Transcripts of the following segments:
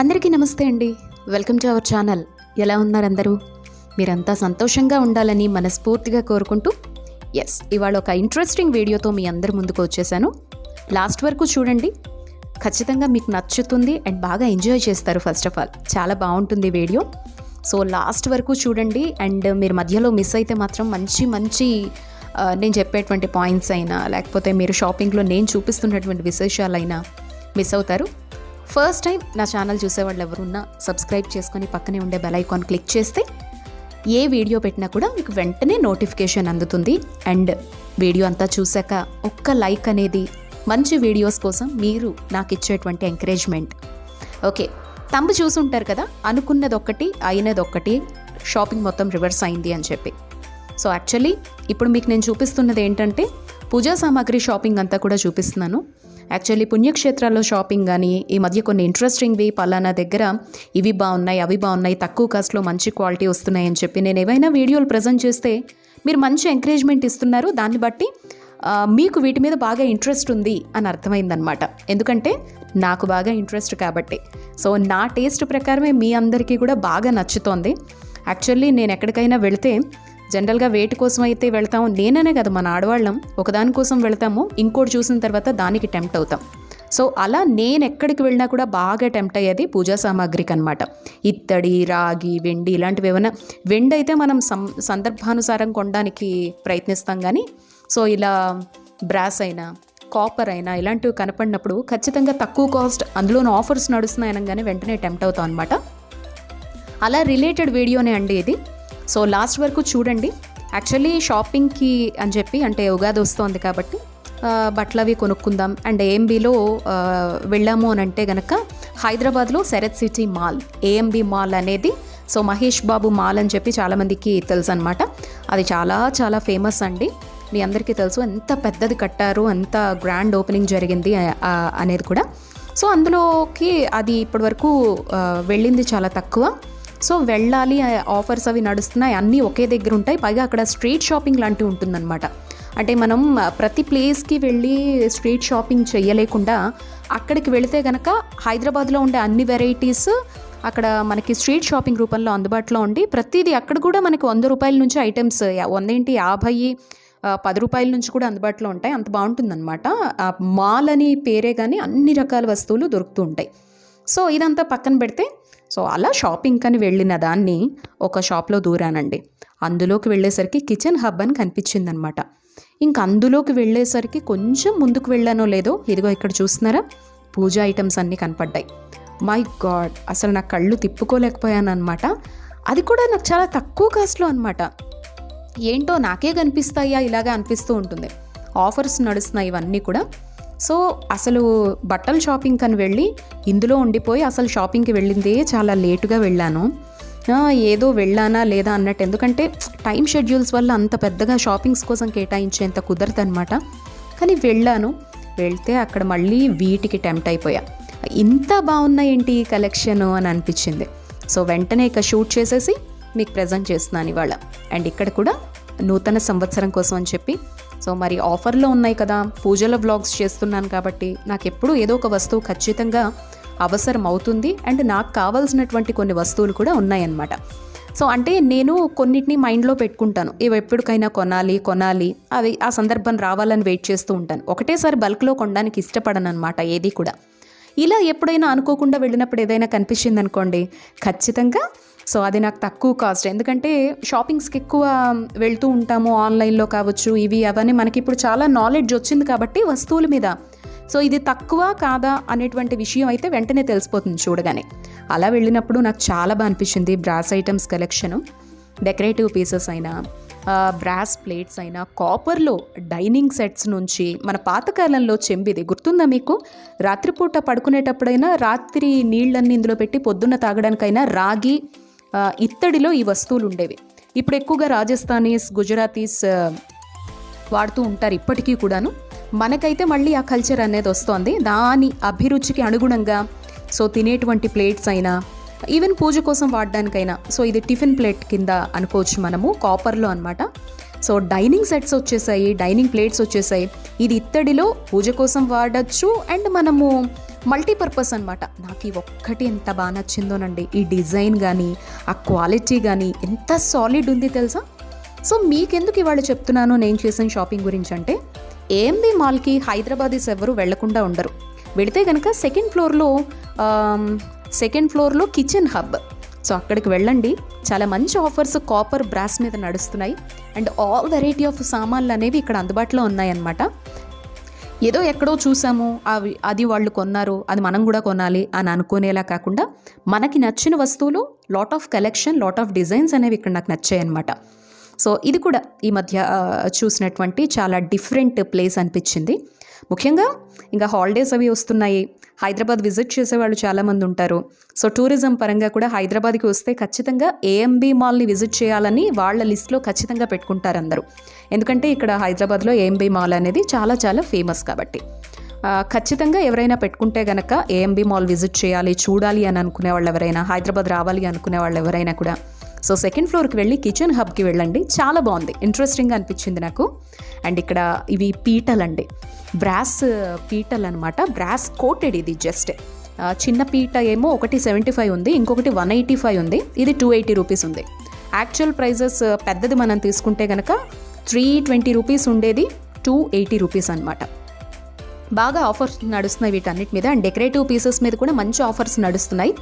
అందరికీ నమస్తే అండి. Welcome to our channel. ఎలా ఉన్నారు అందరూ? మీరంతా సంతోషంగా ఉండాలని మనస్ఫూర్తిగా కోరుకుంటూ ఇవాళ ఒక ఇంట్రెస్టింగ్ వీడియోతో మీ అందరి ముందుకు వచ్చేసాను. లాస్ట్ వరకు చూడండి, ఖచ్చితంగా మీకు నచ్చుతుంది అండ్ బాగా ఎంజాయ్ చేస్తారు. ఫస్ట్ ఆఫ్ ఆల్ చాలా బాగుంటుంది వీడియో. సో లాస్ట్ వరకు చూడండి. అండ్ మీరు మధ్యలో మిస్ అయితే మాత్రం మంచి నేను చెప్పేటువంటి పాయింట్స్ అయినా లేకపోతే మీరు షాపింగ్లో నేను చూపిస్తున్నటువంటి విశేషాలైనా మిస్ అవుతారు. ఫస్ట్ టైం నా ఛానల్ చూసేవాళ్ళు ఎవరున్నా సబ్స్క్రైబ్ చేసుకొని పక్కనే ఉండే బెల్ ఐకాన్ క్లిక్ చేస్తే ఏ వీడియో పెట్టినా కూడా మీకు వెంటనే నోటిఫికేషన్ అందుతుంది. అండ్ వీడియో అంతా చూశాక ఒక్క లైక్ అనేది మంచి వీడియోస్ కోసం మీరు నాకు ఇచ్చేటువంటి ఎంకరేజ్మెంట్. ఓకే, తంబు చూసుంటారు కదా, అనుకున్నది ఒక్కటి అయినది ఒక్కటి, షాపింగ్ మొత్తం రివర్స్ అయింది అని చెప్పి. సో యాక్చువల్లీ ఇప్పుడు మీకు నేను చూపిస్తున్నది ఏంటంటే పూజా సామాగ్రి షాపింగ్ అంతా కూడా చూపిస్తున్నాను. యాక్చువల్లీ పుణ్యక్షేత్రాల్లో షాపింగ్ కానీ ఈ మధ్య కొన్ని ఇంట్రెస్టింగ్వి, పలానా దగ్గర ఇవి బాగున్నాయి అవి బాగున్నాయి, తక్కువ కాస్ట్లో మంచి క్వాలిటీ వస్తున్నాయి అని చెప్పి నేను ఏవైనా వీడియోలు ప్రజెంట్ చేస్తే మీరు మంచి ఎంకరేజ్మెంట్ ఇస్తున్నారు. దాన్ని బట్టి మీకు వీటి మీద బాగా ఇంట్రెస్ట్ ఉంది అని అర్థమైందనమాట. ఎందుకంటే నాకు బాగా ఇంట్రెస్ట్ కాబట్టి. సో నా టేస్ట్ ప్రకారమే మీ అందరికీ కూడా బాగా నచ్చుతోంది. యాక్చువల్లీ నేను ఎక్కడికైనా వెళితే జనరల్గా వేటి కోసం అయితే వెళ్తాము, నేననే కదా మన ఆడవాళ్ళం ఒకదానికోసం వెళ్తాము, ఇంకోటి చూసిన తర్వాత దానికి టెంప్ట్ అవుతాం. సో అలా నేను ఎక్కడికి వెళ్ళినా కూడా బాగా టెంప్ట్ అయ్యేది పూజా సామాగ్రికి అనమాట. ఇత్తడి, రాగి, వెండి ఇలాంటివి ఏమైనా, వెండి అయితే మనం సందర్భానుసారం కొనడానికి ప్రయత్నిస్తాం. కానీ సో ఇలా బ్రాస్ అయినా కాపర్ అయినా ఇలాంటివి కనపడినప్పుడు ఖచ్చితంగా తక్కువ కాస్ట్, అందులోనూ ఆఫర్స్ నడుస్తున్నాయనగానే వెంటనే టెంప్ట్ అవుతాం అనమాట. అలా రిలేటెడ్ వీడియోనే అండి ఇది. సో లాస్ట్ వరకు చూడండి. యాక్చువల్లీ షాపింగ్కి అని చెప్పి, అంటే ఉగాది వస్తోంది కాబట్టి బట్టలు అవి కొనుక్కుందాం అండ్ ఏఎంబీలో వెళ్ళాము అని అంటే కనుక హైదరాబాద్లో Sarath city mall, AMB mall అనేది సో మహేష్ బాబు మాల్ అని చెప్పి చాలామందికి తెలుసు అనమాట. అది చాలా చాలా ఫేమస్ అండి. మీ అందరికీ తెలుసు ఎంత పెద్దది కట్టారు, ఎంత గ్రాండ్ ఓపెనింగ్ జరిగింది అనేది కూడా. సో అందులోకి అది ఇప్పటివరకు వెళ్ళింది చాలా తక్కువ. సో వెళ్ళాలి, ఆఫర్స్ అవి నడుస్తున్నాయి, అన్నీ ఒకే దగ్గర ఉంటాయి. పైగా అక్కడ స్ట్రీట్ షాపింగ్ లాంటివి ఉంటుందన్నమాట. అంటే మనం ప్రతి ప్లేస్కి వెళ్ళి స్ట్రీట్ షాపింగ్ చేయలేకుండా అక్కడికి వెళితే కనుక హైదరాబాద్లో ఉండే అన్ని వెరైటీస్ అక్కడ మనకి స్ట్రీట్ షాపింగ్ రూపంలో అందుబాటులో ఉండి ప్రతిదీ అక్కడ కూడా మనకి 100 రూపాయల నుంచి ఐటమ్స్ 100 50 10 రూపాయల నుంచి కూడా అందుబాటులో ఉంటాయి. అంత బాగుంటుందన్నమాట. మాల్ అని పేరే కానీ అన్ని రకాల వస్తువులు దొరుకుతూ ఉంటాయి. సో ఇదంతా పక్కన పెడితే, సో అలా షాపింగ్ అని వెళ్ళిన దాన్ని ఒక షాప్లో దూరానండి. అందులోకి వెళ్ళేసరికి కిచెన్ హబ్ అని కనిపించిందనమాట. ఇంక అందులోకి వెళ్ళేసరికి కొంచెం ముందుకు వెళ్ళానో లేదో, ఇదిగో ఇక్కడ చూస్తున్నారా, పూజా ఐటమ్స్ అన్నీ కనపడ్డాయి. మై గాడ్, అసలు నా కళ్ళు తిప్పుకోలేకపోయాను అనమాట. అది కూడా నాకు చాలా తక్కువ కాస్ట్లో అనమాట. ఏంటో నాకే కనిపిస్తాయా ఇలాగా అనిపిస్తూ ఉంటుంది. ఆఫర్స్ నడుస్తున్నాయి ఇవన్నీ కూడా. సో అసలు బట్టల షాపింగ్ అని వెళ్ళి ఇందులో ఉండిపోయి అసలు షాపింగ్కి వెళ్ళిందే చాలా లేటుగా వెళ్ళాను. ఏదో వెళ్ళానా లేదా అన్నట్టు, ఎందుకంటే టైం షెడ్యూల్స్ వల్ల అంత పెద్దగా షాపింగ్స్ కోసం కేటాయించేంత కుదరదు అనమాట. కానీ వెళ్ళాను. వెళ్తే అక్కడ మళ్ళీ వీటికి టెంప్ట్ అయిపోయా. ఇంత బాగున్నాయేంటి ఈ కలెక్షన్ అని అనిపించింది. సో వెంటనే ఇక షూట్ చేసేసి మీకు ప్రజెంట్ చేస్తున్నాను ఇవాళ. అండ్ ఇక్కడ కూడా నూతన సంవత్సరం కోసం అని చెప్పి, సో మరి ఆఫర్లో ఉన్నాయి కదా, పూజల వ్లాగ్స్ చేస్తున్నాను కాబట్టి నాకు ఎప్పుడూ ఏదో ఒక వస్తువు ఖచ్చితంగా అవసరం అవుతుంది. అండ్ నాకు కావాల్సినటువంటి కొన్ని వస్తువులు కూడా ఉన్నాయన్నమాట. సో అంటే నేను కొన్నిటిని మైండ్లో పెట్టుకుంటాను, ఇవి ఎప్పటికైనా కొనాలి, అవి ఆ సందర్భం రావాలని వెయిట్ చేస్తూ ఉంటాను. ఒకటేసారి బల్క్లో కొనడానికి ఇష్టపడను అనమాట ఏది కూడా. ఇలా ఎప్పుడైనా అనుకోకుండా వెళ్ళినప్పుడు ఏదైనా కనిపించింది అనుకోండి, ఖచ్చితంగా సో అది నాకు తక్కువ కాస్ట్. ఎందుకంటే షాపింగ్స్కి ఎక్కువ వెళ్తూ ఉంటాము, ఆన్లైన్లో కావచ్చు, ఇవి అవన్నీ మనకి ఇప్పుడు చాలా నాలెడ్జ్ వచ్చింది కాబట్టి వస్తువుల మీద. సో ఇది తక్కువ కాదా అనేటువంటి విషయం అయితే వెంటనే తెలిసిపోతుంది చూడగానే. అలా వెళ్ళినప్పుడు నాకు చాలా బాగా అనిపించింది. Brass items collection, decorative pieces అయినా, బ్రాస్ ప్లేట్స్ అయినా, కాపర్లో డైనింగ్ సెట్స్ నుంచి, మన పాతకాలంలో చెంబిది గుర్తుందా మీకు? రాత్రిపూట పడుకునేటప్పుడైనా రాత్రి నీళ్ళన్నీ ఇందులో పెట్టి పొద్దున్న తాగడానికైనా రాగి, ఇత్తడిలో ఈ వస్తువులు ఉండేవి. ఇప్పుడు ఎక్కువగా రాజస్థానీస్, గుజరాతీస్ వాడుతూ ఉంటారు ఇప్పటికీ కూడాను. మనకైతే మళ్ళీ ఆ కల్చర్ అనేది వస్తోంది. దాని అభిరుచికి అనుగుణంగా సో తినేటువంటి ప్లేట్స్ అయినా, ఈవెన్ పూజ కోసం వాడడానికైనా, సో ఇది టిఫిన్ ప్లేట్ కింద అనుకోవచ్చు మనము, కాపర్లో అనమాట. సో డైనింగ్ సెట్స్ వచ్చేసాయి, డైనింగ్ ప్లేట్స్ వచ్చేసాయి. ఇది ఇత్తడిలో పూజ కోసం వాడచ్చు అండ్ మనము మల్టీపర్పస్ అనమాట. నాకు ఈ ఒక్కటి ఎంత బాగా నచ్చిందోనండి. ఈ డిజైన్ కానీ ఆ క్వాలిటీ కానీ ఎంత సాలిడ్ ఉంది తెలుసా. సో మీకెందుకు ఇవాళ చెప్తున్నాను నేను చేసిన షాపింగ్ గురించి అంటే, ఏఎంబీ మాల్కి హైదరాబాదీస్ ఎవరు వెళ్లకుండా ఉండరు. వెళితే కనుక సెకండ్ ఫ్లోర్లో కిచెన్ హబ్. సో అక్కడికి వెళ్ళండి, చాలా మంచి ఆఫర్స్ కాపర్ బ్రాస్ మీద నడుస్తున్నాయి. అండ్ ఆల్ వెరైటీ ఆఫ్ సామాన్లు అనేవి ఇక్కడ అందుబాటులో ఉన్నాయన్నమాట. ఏదో ఎక్కడో చూసాము అది వాళ్ళు కొన్నారు, అది మనం కూడా కొనాలి అని అనుకునేలా కాకుండా మనకి నచ్చిన వస్తువులు, lot of collection, lot of designs అనేవి ఇక్కడ నాకు నచ్చాయి అనమాట. సో ఇది కూడా ఈ మధ్య చూసినటువంటి చాలా డిఫరెంట్ ప్లేస్ అనిపించింది. ముఖ్యంగా ఇంకా హాలిడేస్ అవి వస్తున్నాయి, హైదరాబాద్ విజిట్ చేసేవాళ్ళు చాలామంది ఉంటారు. సో టూరిజం పరంగా కూడా హైదరాబాద్కి వస్తే ఖచ్చితంగా ఏఎంబీ మాల్ని విజిట్ చేయాలని వాళ్ళ లిస్ట్లో ఖచ్చితంగా పెట్టుకుంటారు అందరూ. ఎందుకంటే ఇక్కడ హైదరాబాద్లో ఏఎంబీ మాల్ అనేది చాలా చాలా ఫేమస్ కాబట్టి ఖచ్చితంగా ఎవరైనా పెట్టుకుంటే కనుక ఏఎంబీ మాల్ విజిట్ చేయాలి, చూడాలి అని అనుకునే వాళ్ళు ఎవరైనా, హైదరాబాద్ రావాలి అనుకునే వాళ్ళు ఎవరైనా కూడా సో సెకండ్ ఫ్లోర్కి వెళ్ళి కిచెన్ హబ్కి వెళ్ళండి. చాలా బాగుంది, ఇంట్రెస్టింగ్గా అనిపించింది నాకు. అండ్ ఇక్కడ ఇవి పీటలండి, బ్రాస్ పీటలు అనమాట. బ్రాస్ కోటెడ్ ఇది. జస్ట్ చిన్న పీట ఏమో ఒకటి 75 ఉంది, ఇంకొకటి 185 ఉంది, ఇది 280 రూపీస్ ఉంది. యాక్చువల్ ప్రైజెస్ పెద్దది మనం తీసుకుంటే కనుక 320 రూపీస్ ఉండేది 280 రూపీస్ అనమాట. బాగా ఆఫర్స్ నడుస్తున్నాయి వీటన్నిటి మీద. అండ్ డెకరేటివ్ పీసెస్ మీద కూడా మంచి ఆఫర్స్ నడుస్తున్నాయి.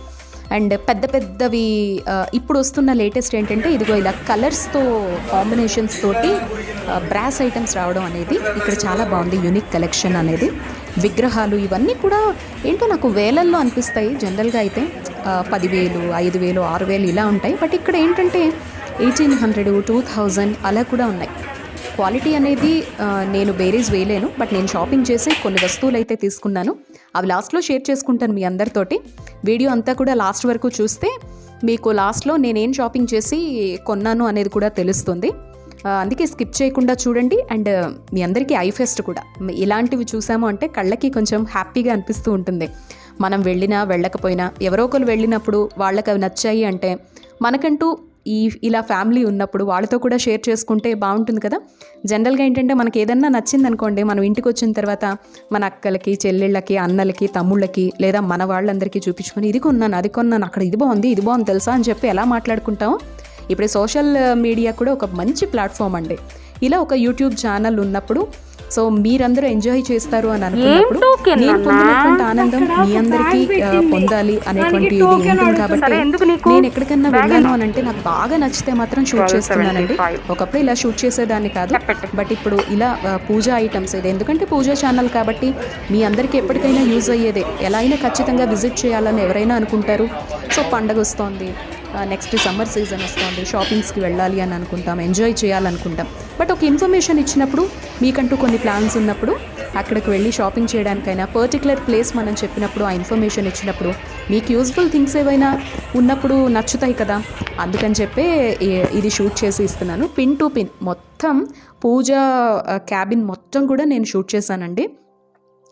అండ్ పెద్ద పెద్దవి ఇప్పుడు వస్తున్న లేటెస్ట్ ఏంటంటే ఇదిగో ఇలా కలర్స్తో కాంబినేషన్స్ తోటి బ్రాస్ ఐటమ్స్ రావడం అనేది ఇక్కడ చాలా బాగుంది. యూనిక్ కలెక్షన్ అనేది, విగ్రహాలు ఇవన్నీ కూడా ఏంటో నాకు వేలల్లో అనిపిస్తాయి. జనరల్గా అయితే 10,000, 5,000, 6,000 ఇలా ఉంటాయి. బట్ ఇక్కడ ఏంటంటే 1,800, 2,000 అలా కూడా ఉన్నాయి. క్వాలిటీ అనేది నేను బేరీస్ వేయలేను, బట్ నేను షాపింగ్ చేసి కొన్ని వస్తువులు అయితే తీసుకున్నాను. అవి లాస్ట్లో షేర్ చేసుకుంటాను మీ అందరితోటి. వీడియో అంతా కూడా లాస్ట్ వరకు చూస్తే మీకు లాస్ట్లో నేనేం షాపింగ్ చేసి కొన్నాను అనేది కూడా తెలుస్తుంది. అందుకే స్కిప్ చేయకుండా చూడండి. అండ్ మీ అందరికీ ఐఫెస్ట్ కూడా ఇలాంటివి చూసాము అంటే కళ్ళకి కొంచెం హ్యాపీగా అనిపిస్తూ ఉంటుంది. మనం వెళ్ళినా వెళ్ళకపోయినా ఎవరో ఒకరు వెళ్ళినప్పుడు వాళ్ళకి అవి నచ్చాయి అంటే మనకంటూ ఇలా ఫ్యామిలీ ఉన్నప్పుడు వాళ్ళతో కూడా షేర్ చేసుకుంటే బాగుంటుంది కదా. జనరల్గా ఏంటంటే మనకి ఏదన్నా నచ్చింది అనుకోండి, మనం ఇంటికి వచ్చిన తర్వాత మన అక్కలకి, చెల్లెళ్ళకి, అన్నలకి, తమ్ముళ్ళకి లేదా మన వాళ్ళందరికీ చూపించుకొని ఇది కొన్నాను, అది కొన్నాను, అక్కడ ఇది బాగుంది తెలుసా అని చెప్పి ఎలా మాట్లాడుకుంటాం. ఇప్పుడు సోషల్ మీడియా కూడా ఒక మంచి ప్లాట్ఫామ్ అండి. ఇలా ఒక యూట్యూబ్ ఛానల్ ఉన్నప్పుడు సో మీరందరూ ఎంజాయ్ చేస్తారు అని అనుకున్నప్పుడు నేను పొందినటువంటి ఆనందం మీ అందరికీ పొందాలి అనేటువంటి ఇది ఉంటుంది. కాబట్టి నేను ఎక్కడికన్నా వెళ్ళాను అని అంటే నాకు బాగా నచ్చితే మాత్రం షూట్ చేస్తున్నానండి. ఒకప్పుడు ఇలా షూట్ చేసేదాన్ని కాదు, బట్ ఇప్పుడు ఇలా పూజా ఐటమ్స్ ఇది ఎందుకంటే పూజా ఛానల్ కాబట్టి మీ అందరికీ ఎప్పటికైనా యూజ్ అయ్యేదే. ఎలా అయినా ఖచ్చితంగా విజిట్ చేయాలని ఎవరైనా అనుకుంటారు. సో పండగ వస్తోంది, నెక్స్ట్ సమ్మర్ సీజన్ వస్తుంది, షాపింగ్స్కి వెళ్ళాలి అని అనుకుంటాం, ఎంజాయ్ చేయాలనుకుంటాం. బట్ ఒక ఇన్ఫర్మేషన్ ఇచ్చినప్పుడు, మీకంటూ కొన్ని ప్లాన్స్ ఉన్నప్పుడు అక్కడికి వెళ్ళి షాపింగ్ చేయడానికైనా పర్టికులర్ ప్లేస్ మనం చెప్పినప్పుడు, ఆ ఇన్ఫర్మేషన్ ఇచ్చినప్పుడు మీకు యూజ్ఫుల్ థింగ్స్ ఏవైనా ఉన్నప్పుడు నచ్చుతాయి కదా. అందుకని చెప్పే ఇది షూట్ చేసి ఇస్తున్నాను. పిన్ టు పిన్ మొత్తం పూజా క్యాబిన్ మొత్తం కూడా నేను షూట్ చేశానండి.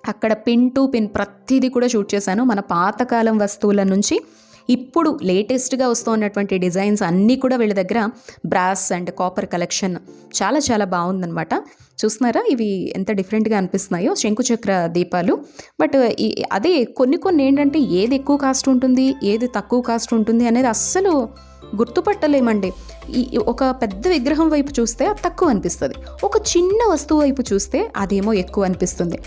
అక్కడ పిన్ టు పిన్ ప్రతిదీ కూడా షూట్ చేశాను. మన పాతకాలం వస్తువుల నుంచి ఇప్పుడు లేటెస్ట్గా వస్తున్నటువంటి డిజైన్స్ అన్నీ కూడా వీళ్ళ దగ్గర బ్రాస్ అండ్ కాపర్ కలెక్షన్ చాలా చాలా బాగుందనమాట. చూస్తున్నారా ఇవి ఎంత డిఫరెంట్గా అనిపిస్తున్నాయో, శంకుచక్ర దీపాలు. బట్ అదే కొన్ని ఏంటంటే ఏది ఎక్కువ కాస్ట్ ఉంటుంది, ఏది తక్కువ కాస్ట్ ఉంటుంది అనేది అస్సలు గుర్తుపట్టలేమండి. ఒక పెద్ద విగ్రహం వైపు చూస్తే అది తక్కువ అనిపిస్తుంది, ఒక చిన్న వస్తువు వైపు చూస్తే అదేమో ఎక్కువ అనిపిస్తుంది.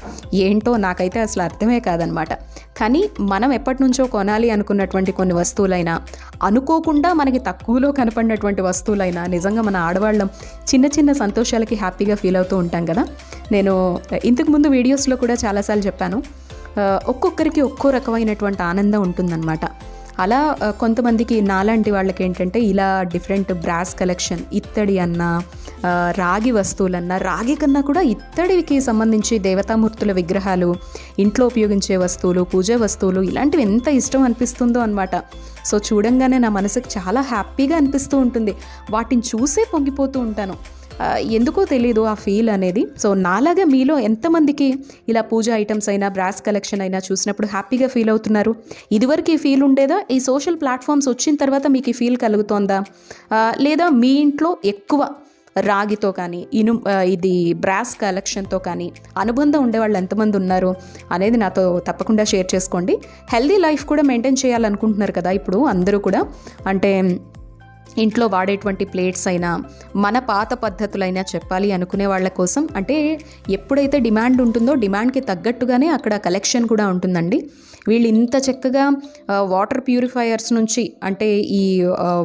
ఏంటో నాకైతే అసలు అర్థమే కాదనమాట. కానీ మనం ఎప్పటి నుంచో కొనాలి అనుకున్నటువంటి కొన్ని వస్తువులైనా, అనుకోకుండా మనకి తక్కువలో కనపడినటువంటి వస్తువులైనా నిజంగా మన ఆడవాళ్ళం చిన్న చిన్న సంతోషాలకి హ్యాపీగా ఫీల్ అవుతూ ఉంటాం కదా. నేను ఇంతకుముందు వీడియోస్లో కూడా చాలాసార్లు చెప్పాను, ఒక్కొక్కరికి ఒక్కో రకమైనటువంటి ఆనందం ఉంటుందన్నమాట. అలా కొంతమందికి నాలాంటి వాళ్ళకి ఏంటంటే ఇలా డిఫరెంట్ బ్రాస్ కలెక్షన్, ఇత్తడి అన్న, రాగి వస్తువులన్నా, రాగి కన్నా కూడా ఇత్తడికి సంబంధించి దేవతామూర్తుల విగ్రహాలు, ఇంట్లో ఉపయోగించే వస్తువులు, పూజా వస్తువులు ఇలాంటివి ఎంత ఇష్టం అనిపిస్తుందో అనమాట. సో చూడంగానే నా మనసుకు చాలా హ్యాపీగా అనిపిస్తూ ఉంటుంది. వాటిని చూసే పొంగిపోతూ ఉంటాను. ఎందుకో తెలీదు ఆ ఫీల్ అనేది. సో నాలాగా మీలో ఎంతమందికి ఇలా పూజ ఐటమ్స్ అయినా, బ్రాస్ కలెక్షన్ అయినా చూసినప్పుడు హ్యాపీగా ఫీల్ అవుతున్నారు? ఇదివరకు ఈ ఫీల్ ఉండేదా? ఈ సోషల్ ప్లాట్ఫామ్స్ వచ్చిన తర్వాత మీకు ఈ ఫీల్ కలుగుతోందా? లేదా మీ ఇంట్లో ఎక్కువ రాగితో కానీ ఇది బ్రాస్ కలెక్షన్తో కానీ అనుబంధం ఉండేవాళ్ళు ఎంతమంది ఉన్నారు అనేది నాతో తప్పకుండా షేర్ చేసుకోండి. హెల్దీ లైఫ్ కూడా మెయింటైన్ చేయాలనుకుంటున్నారు కదా ఇప్పుడు అందరూ కూడా. అంటే ఇంట్లో వాడేటువంటి ప్లేట్స్ అయినా మన పాత పద్ధతులైనా చెప్పాలి అనుకునే వాళ్ళ కోసం, అంటే ఎప్పుడైతే డిమాండ్ ఉంటుందో డిమాండ్కి తగ్గట్టుగానే అక్కడ కలెక్షన్ కూడా ఉంటుందండి. వీళ్ళు ఇంత చక్కగా వాటర్ ప్యూరిఫైయర్స్ నుంచి, అంటే ఈ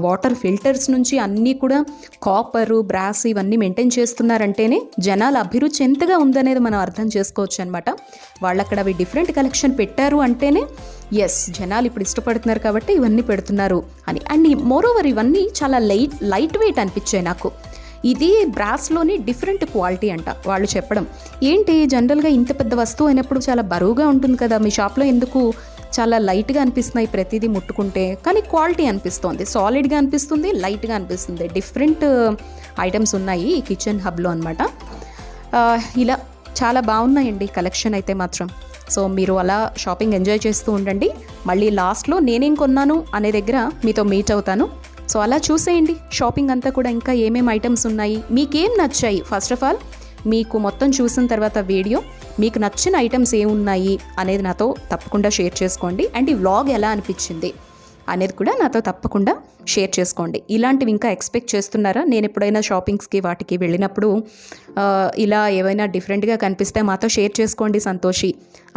వాటర్ ఫిల్టర్స్ నుంచి అన్నీ కూడా కాపరు, బ్రాస్ ఇవన్నీ మెయింటైన్ చేస్తున్నారంటేనే జనాల అభిరుచి ఎంతగా ఉందనేది మనం అర్థం చేసుకోవచ్చు అనమాట. వాళ్ళు అక్కడ అవి డిఫరెంట్ కలెక్షన్ పెట్టారు అంటేనే ఎస్ జనాలు ఇప్పుడు ఇష్టపడుతున్నారు కాబట్టి ఇవన్నీ పెడుతున్నారు అని. అండ్ మోరోవర్ ఇవన్నీ చాలా లైట్ వెయిట్ అనిపించాయి నాకు. ఇది బ్రాస్లోని డిఫరెంట్ క్వాలిటీ అంట వాళ్ళు చెప్పడం. ఏంటి జనరల్గా ఇంత పెద్ద వస్తువు అయినప్పుడు చాలా బరువుగా ఉంటుంది కదా, మీ షాప్లో ఎందుకు చాలా లైట్గా అనిపిస్తున్నాయి ప్రతిదీ ముట్టుకుంటే, కానీ క్వాలిటీ అనిపిస్తుంది, సాలిడ్గా అనిపిస్తుంది, లైట్గా అనిపిస్తుంది. డిఫరెంట్ ఐటమ్స్ ఉన్నాయి ఈ కిచెన్ హబ్లో అనమాట. ఇలా చాలా బాగున్నాయండి కలెక్షన్ అయితే మాత్రం. సో మీరు అలా షాపింగ్ ఎంజాయ్ చేస్తూ ఉండండి. మళ్ళీ లాస్ట్లో నేనేం కొన్నాను అనే దగ్గర మీతో మీట్ అవుతాను. సో అలా చూసేయండి షాపింగ్ అంతా కూడా, ఇంకా ఏమేమి ఐటమ్స్ ఉన్నాయి, మీకేం నచ్చాయి. ఫస్ట్ ఆఫ్ ఆల్ మీకు మొత్తం చూసిన తర్వాత వీడియో మీకు నచ్చిన ఐటమ్స్ ఏమున్నాయి అనేది నాతో తప్పకుండా షేర్ చేసుకోండి. అండ్ ఈ వ్లాగ్ ఎలా అనిపించింది అనేది కూడా నాతో తప్పకుండా షేర్ చేసుకోండి. ఇలాంటివి ఇంకా ఎక్స్పెక్ట్ చేస్తున్నారా? నేను ఎప్పుడైనా షాపింగ్స్కి వాటికి వెళ్ళినప్పుడు ఇలా ఏవైనా డిఫరెంట్గా కనిపిస్తే మాతో షేర్ చేసుకోండి సంతోషి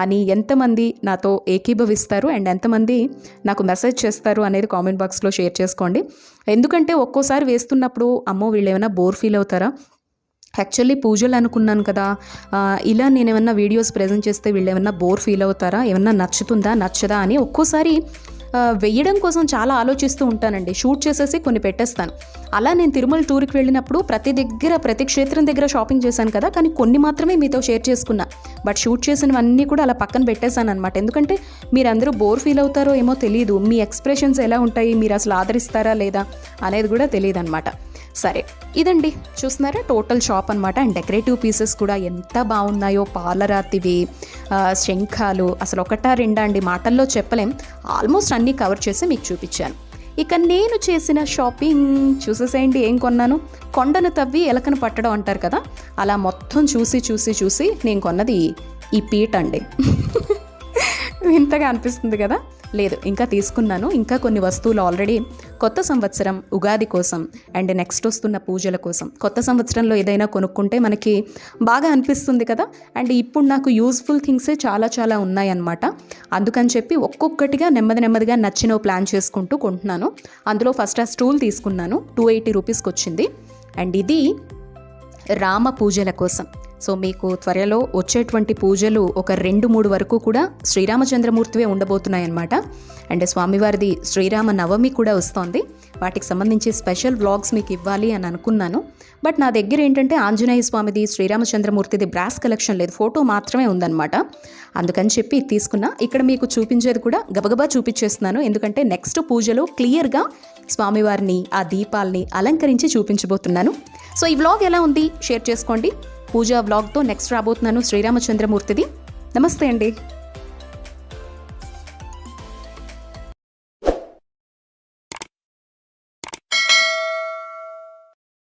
అని ఎంతమంది నాతో ఏకీభవిస్తారు అండ్ ఎంతమంది నాకు మెసేజ్ చేస్తారు అనేది కామెంట్ బాక్స్లో షేర్ చేసుకోండి. ఎందుకంటే ఒక్కోసారి వేస్తున్నప్పుడు అమ్మో వీళ్ళు ఏమైనా బోర్ ఫీల్ అవుతారా, యాక్చువల్లీ పూజలు అనుకున్నాను కదా, ఇలా నేను ఏమన్నా వీడియోస్ ప్రజెంట్ చేస్తే వీళ్ళు ఏమన్నా బోర్ ఫీల్ అవుతారా, ఏమన్నా నచ్చుతుందా నచ్చదా అని ఒక్కోసారి వెయ్యడం కోసం చాలా ఆలోచిస్తూ ఉంటానండి. షూట్ చేసేసి కొన్ని పెట్టేస్తాను. అలా నేను తిరుమల టూర్కి వెళ్ళినప్పుడు ప్రతి క్షేత్రం దగ్గర షాపింగ్ చేశాను కదా, కానీ కొన్ని మాత్రమే మీతో షేర్ చేసుకున్నా. బట్ షూట్ చేసినవన్నీ కూడా అలా పక్కన పెట్టేశాను అనమాట. ఎందుకంటే మీరందరూ బోర్ ఫీల్ అవుతారో ఏమో తెలియదు, మీ ఎక్స్ప్రెషన్స్ ఎలా ఉంటాయి, మీరు అసలు ఆదరిస్తారా లేదా అనేది కూడా తెలియదు అనమాట. సరే ఇదండి చూస్తున్నారా టోటల్ షాప్ అనమాట. అండ్ డెకరేటివ్ పీసెస్ కూడా ఎంత బాగున్నాయో, పాలరాతివి, శంఖాలు, అసలు ఒకటా రెండా అండి మాటల్లో చెప్పలేం. ఆల్మోస్ట్ అన్నీ కవర్ చేసి మీకు చూపించాను. ఇక నేను చేసిన షాపింగ్ చూసేసేయండి. ఏం కొన్నాను, కొండను తవ్వి ఎలకను పట్టడం అంటారు కదా, అలా మొత్తం చూసి నేను కొన్నది ఈ పీట అండి. వింతగా అనిపిస్తుంది కదా, లేదు ఇంకా తీసుకున్నాను. ఇంకా కొన్ని వస్తువులు ఆల్రెడీ కొత్త సంవత్సరం ఉగాది కోసం అండ్ నెక్స్ట్ వస్తున్న పూజల కోసం. కొత్త సంవత్సరంలో ఏదైనా కొనుక్కుంటే మనకి బాగా అనిపిస్తుంది కదా, అండ్ ఇప్పుడు నాకు యూజ్ఫుల్ థింగ్సే చాలా ఉన్నాయన్నమాట. అందుకని చెప్పి ఒక్కొక్కటిగా నెమ్మదిగా నచ్చినవి ప్లాన్ చేసుకుంటూ కొంటున్నాను. అందులో ఫస్ట్ ఆ స్టూల్ తీసుకున్నాను, 280 రూపీస్కి వచ్చింది. అండ్ ఇది రామ పూజల కోసం. సో మీకు త్వరలో వచ్చేటువంటి పూజలు ఒక 2-3 వరకు కూడా శ్రీరామచంద్రమూర్తివే ఉండబోతున్నాయన్నమాట. అండ్ స్వామివారిది శ్రీరామ నవమి కూడా వస్తోంది. వాటికి సంబంధించి స్పెషల్ వ్లాగ్స్ మీకు ఇవ్వాలి అని అనుకున్నాను. బట్ నా దగ్గర ఏంటంటే ఆంజనేయ స్వామిది, శ్రీరామచంద్రమూర్తిది బ్రాస్ కలెక్షన్ లేదు, ఫోటో మాత్రమే ఉందన్నమాట. అందుకని చెప్పి తీసుకున్నా. ఇక్కడ మీకు చూపించేది కూడా గబగబా చూపించేస్తున్నాను, ఎందుకంటే నెక్స్ట్ పూజలో క్లియర్గా స్వామివారిని, ఆ దీపాలని అలంకరించి చూపించబోతున్నాను. సో ఈ వ్లాగ్ ఎలా ఉంది షేర్ చేసుకోండి. పూజా వ్లాగ్తో నెక్స్ట్ రాబోతున్నాను శ్రీరామచంద్రమూర్తిది. నమస్తే అండి.